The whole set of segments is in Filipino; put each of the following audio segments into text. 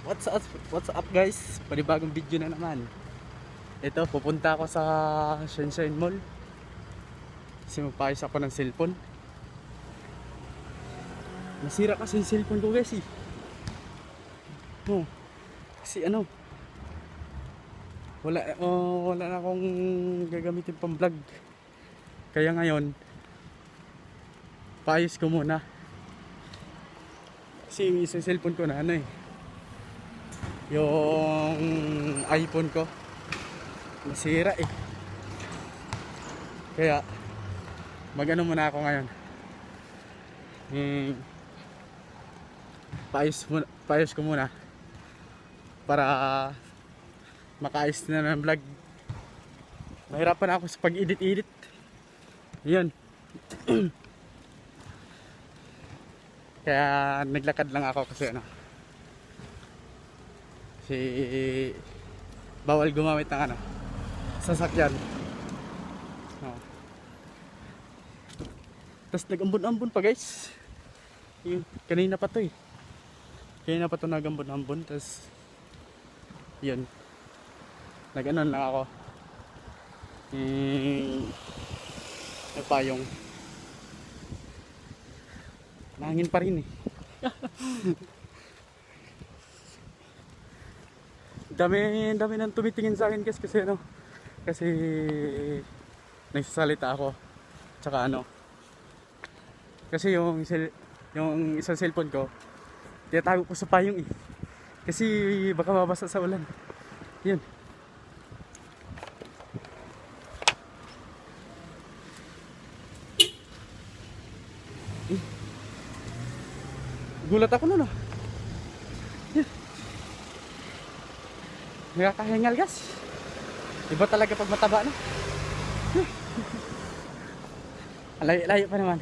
What's up, what's up guys? Panibagong video na naman. Ito, pupunta ako sa Sunshine Mall. Kasi magpaayos ako ng cellphone. Nasira kasi yung cellphone ko guys eh. Oh, kasi ano, wala na akong gagamitin pang vlog. Kaya ngayon, paayos ko muna. Kasi yung isang cellphone ko na ano eh, yung iPhone ko nasira eh. Kaya magano muna ako ngayon. Paayos ko muna para makaayos na ng vlog. Mahirapan ako sa pag-edit. Yun. Kaya naglakad lang ako kasi ano, si bawal gumamit ng ano, sasakyan. Oh. Tapos nag-ambon-ambon pa guys. Yun, kanina pa to eh. Kanina pa to nag-ambon-ambon. Tapos yun, nag-anon lang ako. Nagpayong. Mahangin pa rin eh. Dami nang tumitingin sa akin guys kasi ano, kasi nagsasalita ako. Tsaka ano, kasi yung isang cellphone ko tinatago ko sa payong eh. Kasi baka mabasa sa ulan. Yun. Gulat ako nun ah. Nakakahingal guys. Iba talaga pag mataba na. Layo pa naman.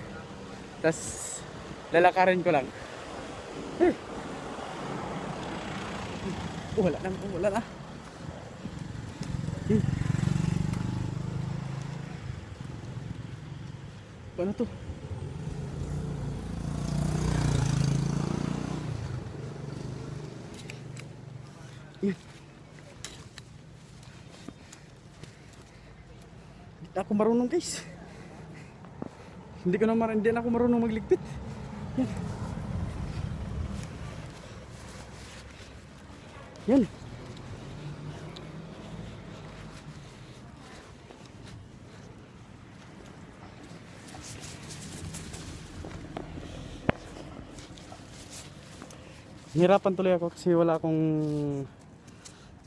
Tapos lalakarin ko lang. Wala na. Paano to? Yan. Hindi ako marunong guys. Hindi ako marunong magligpit. Yan. Yan. Hirapan tuloy ako kasi wala akong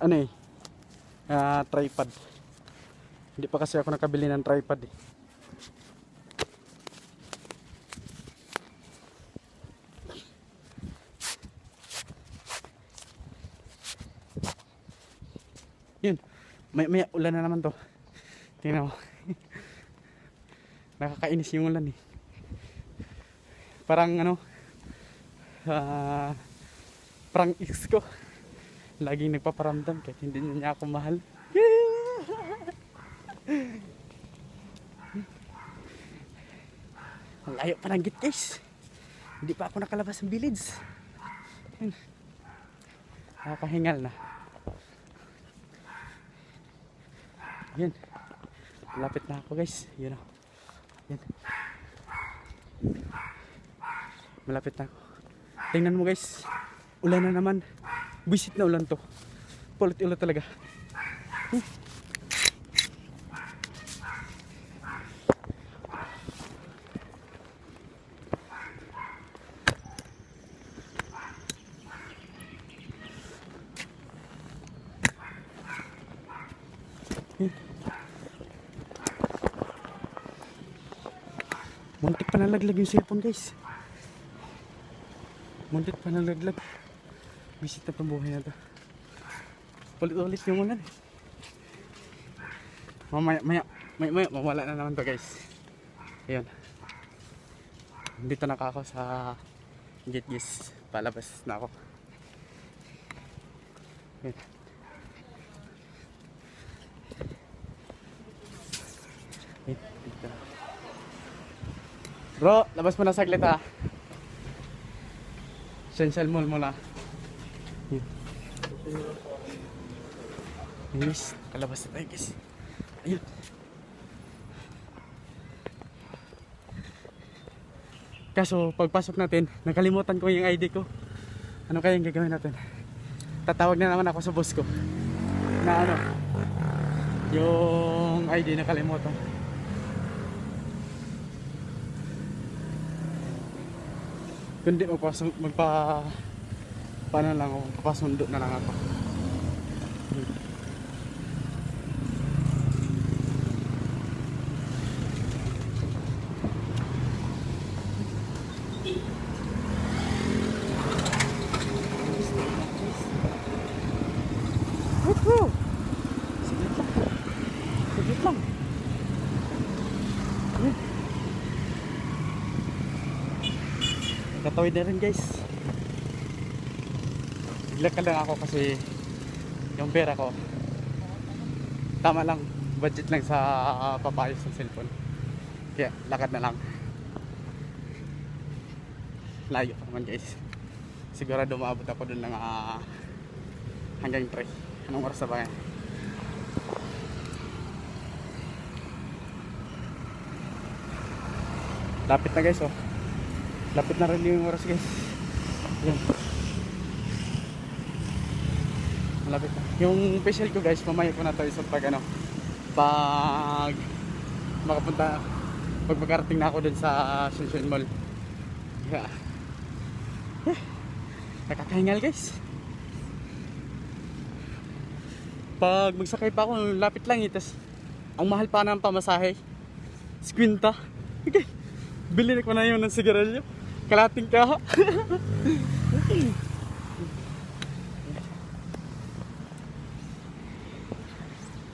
ano eh, tripod. Hindi pa kasi ako nakabili ng tripod eh. Yun, may ulan na naman to. Tingnan mo. Nakakainis yung ulan eh. Parang ano, parang ex ko. Laging nagpaparamdam kahit hindi niya ako mahal. Ang layo pa ng git guys. Hindi pa ako nakalabas ng village. Nakakahingal na. Yan. Malapit na ako guys. Yun o. Yan. Malapit na ako. Tingnan mo guys. Ulan na naman. Bisit na ulan to. Ulit-ulit talaga. Muntik pa nalaglag yung cellphone guys. Muntik pa nalaglag. Bisit na pambuhay na to. Ulit-ulit yung ulan eh. Maya mawala na naman to guys. Ayan. Dito na ako sa gate guys. Palabas na ako. Ayan. Dito. Bro, labas mo na saglit ha. Sunshine Mall muna. Yun. Guys, kalabas na tayo guys. Ayun. Kaso pagpasok natin, nakalimutan ko yung ID ko. Ano kaya yung gagawin natin? Tatawag na naman ako sa boss ko. Na ano, yung ID nakalimutan. Kundi paano lang ako, papasundo na lang ako. Woohoo! Saglit lang. Saglit lang. Katawid na rin guys. Naglakad lang ako kasi yung pera ko tama lang, budget lang sa papayos ng cellphone. Kaya lakad na lang. Layo pa naman guys. Sigurado maabot ako dun ng hanggang 3. Anong oras na ba yan? Lapit na guys oh. Lapit na rin yung oras guys. Yan. Malapit na. Yung facial ko guys, mamaya ko na to isang pag ano, pag makarating na ako dun sa Shenzhen Mall. Yeah. Nakakahingal guys. Pag magsakay pa ako, lapit lang itas. Ang mahal pa ng pamasahe. 50. Okay. Bili ko na yun ng sigarilyo. Kalating ka.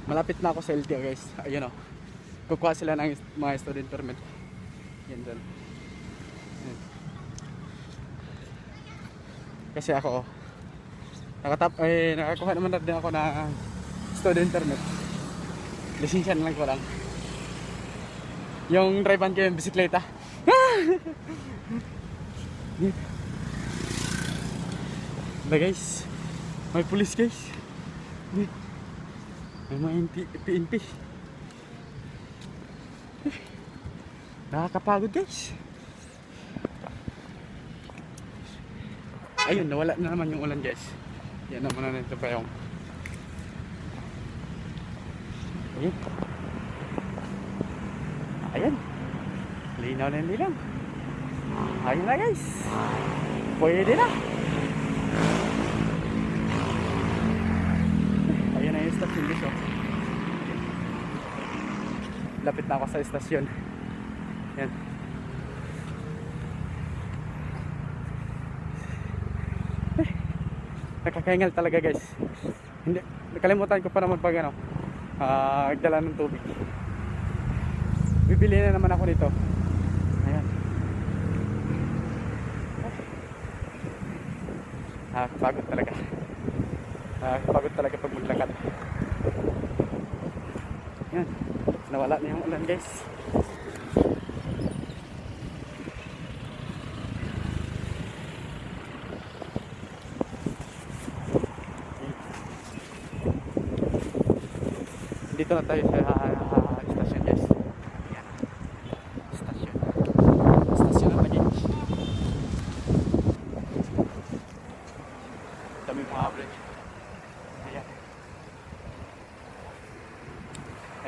Malapit na ako sa LTO guys. Ayun o. Kukuha sila ng mga student permit. Yan dyan. Kasi ako nakakuha naman na din ako ng student permit. Lisensya na lang ko lang. Yung drivean ko yung bisikleta. Na guys, may pulis guys. May mga PNP. Nakakapagod guys. Ayun, nawala na naman yung ulan guys. Yan naman na nito pa yung ayun. Ayan. Linaw na yung lilang. Ayun na guys. Pwede na. Ayun na yung station guys oh. Lapit na ako sa estasyon. Yan. Nakakahingal talaga guys. Hindi, nakalimutan ko pa naman pag ano, nagdala ng tubig. Bibili na naman ako nito. Ayan. Nakakapagod talaga. Nakakapagod talaga pag maglakad. Yan. Nawala na yung ulan guys. Dito na tayo sa station guys. Ayan. Station. Station na lagi. Dami mga bridge. Ayan.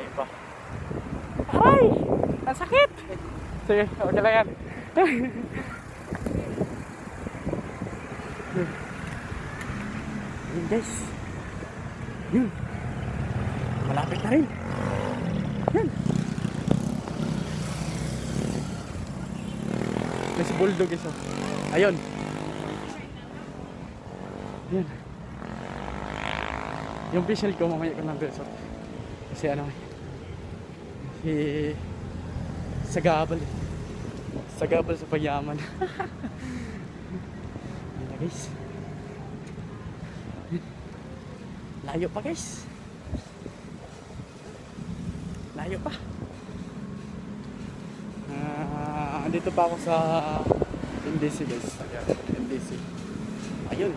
Ayun pa. Aray! Ang sakit! Sige, okay lang yan. Yun guys. Yun. Malapit na rin. Yan. May si Bulldog isa. Ayun. Yan. Yung facial ko mamaya ko lang resort. Kasi ano sagabal eh. Sagabal sa pagyaman. Yan na guys. Layo pa guys. Layo pa. Andito pa ako sa NDC guys. Ayan, NDC. Ayun.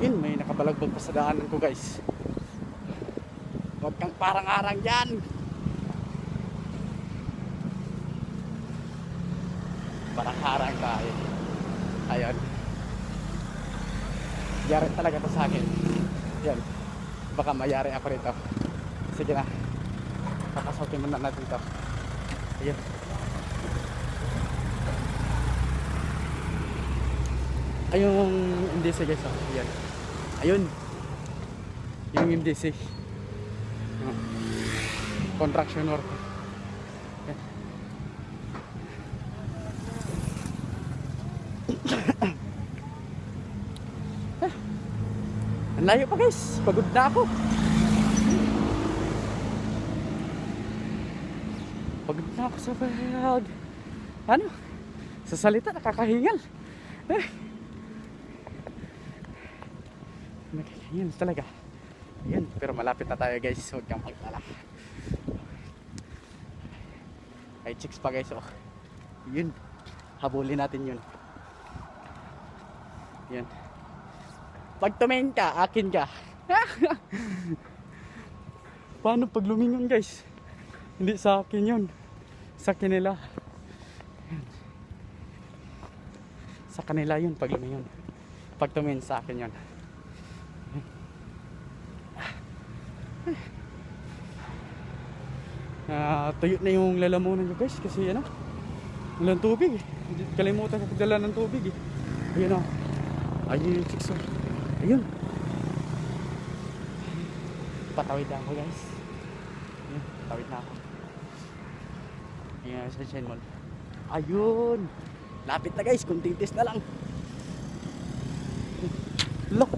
Yun, may nakabalagbag pa sa daanan ko guys. Huwag kang parang-arang dyan. Parang-arang tayo. Ayun. Yari talaga to sa akin. Yan. Baka mayari ako rito. Sige na. Kakasukin muna natin to. Ayun. Ayun MDC guys. Oh. Ayan. Ayun. Yung MDC. Oh. Contraction work. Ayan. Ang layo pa guys. Pagod na ako. Pagod na ako sa pag... Ano? Sa salita nakakahingal. Nakakahingal talaga. Ayan. Pero malapit na tayo guys. Huwag kang magtala. Ay chicks pa guys. Oh. Yun. Habulin natin yun. Yan. Pag tumingin ka, akin ka. Paano pag lumingon guys? Hindi sa akin yun. Sa kanila. Sa kanila yun pag lumingon. Pag tumingin sa akin yun. Tuyo na yung lalamunan ko guys. Kasi ano, walang tubig. Kalimutan ko pagdala ng tubig eh. Ayun o. Ayun yung chicks. Ayun. Patawid na ako guys. Ayun, patawid na ako. Ayun, Sunshine Mall. Ayun. Lapit na guys, kunting test na lang. Look.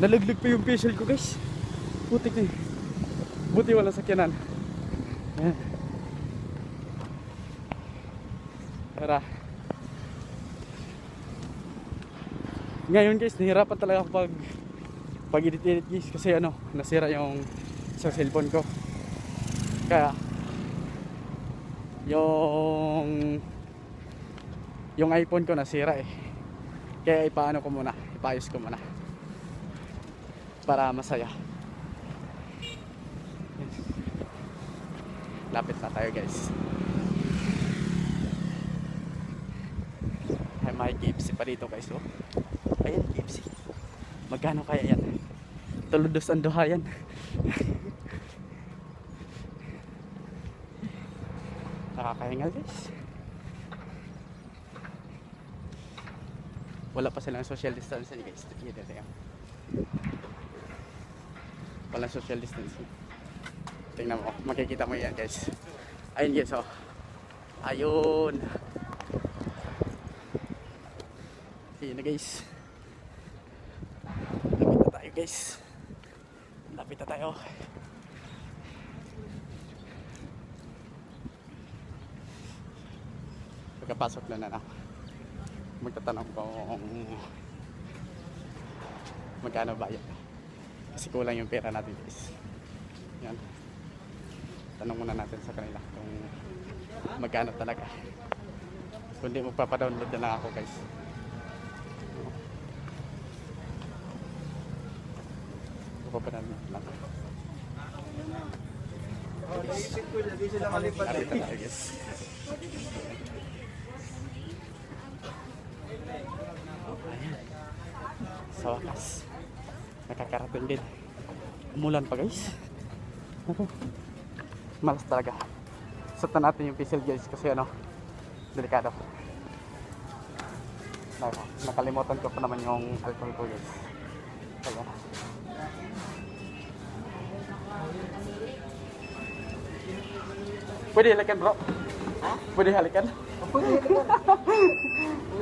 Nalaglag pa yung facial ko guys. Putik na eh. Buti wala sakyanan. Ayan. Tara. Ngayon guys, nahirapan talaga ako pag edit guys kasi ano, nasira yung sa cellphone ko. Kaya yung iPhone ko nasira eh. Kaya ipayos ko muna para masaya. Lapit na tayo guys. Ay, may KFC pa dito guys. Oh. Ayan, KFC. Magkano kaya yan? Tuludos ang duha yan. Nakakahingal guys. Wala pa silang social distancing guys. Walang social distancing. Tingnan mo, makikita mo yan guys. Ayun guys oh. Ayun. Ayun na guys. Lapit na tayo guys. Lapit na tayo. Pagkapasok na ako. Magtatanong ko kung magkano bayad. Kasi kulang yung pera natin guys. Yan. Tanong muna natin sa kanila kung magkano talaga. Kung di magpapadownload na lang ako guys. Magpapadownload lang. Lapit na tayo guys. Ayan. Sa wakas nakakarating din. Umulan pa guys. Ako, malas talaga. Sata natin yung pixel guys kasi ano, delikado. Nakalimutan ko pa naman yung alcohol ko guys. Kaya pwede halikan bro? Ha? Pwede halikan? Pwede halikan.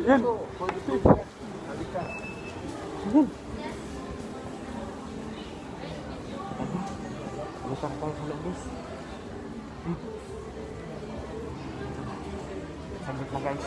Yan. Pwede halikan. Yan. Masarap tayo sa loob guys. Saglit lang guys.